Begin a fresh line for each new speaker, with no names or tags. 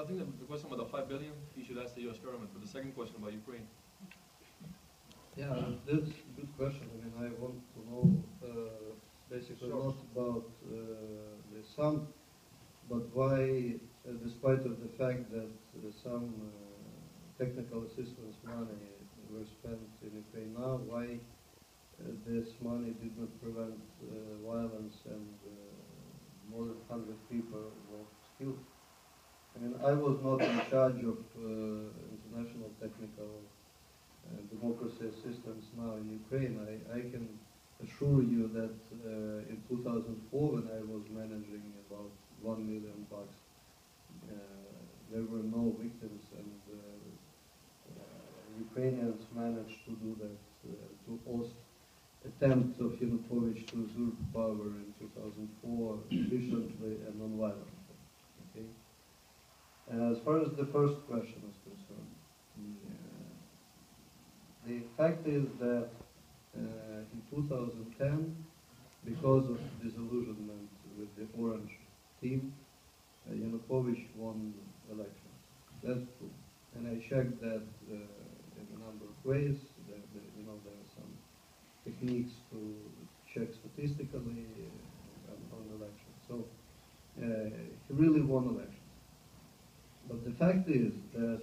Well, I think the question about the 5 billion, you should ask the U.S. government. But the second question about Ukraine.
Yeah, that's a good question. I mean, I want to know basically not about the sum, but why, despite of the fact that some technical assistance money were spent in Ukraine now, why this money did not prevent violence and more than 100 people were killed. I mean, I was not in charge of international technical democracy assistance now in Ukraine. I can assure you that in 2004, when I was managing about $1 million, there were no victims, and Ukrainians managed to do that, to host attempt of Yanukovych to usurp power in 2004 efficiently and non-violently. Okay? As far as the first question is concerned, the fact is that in 2010, because of disillusionment with the Orange team, Yanukovych won elections. That's true. And I checked that in a number of ways. There are some techniques to check statistically on elections. So he really won elections. But the fact is that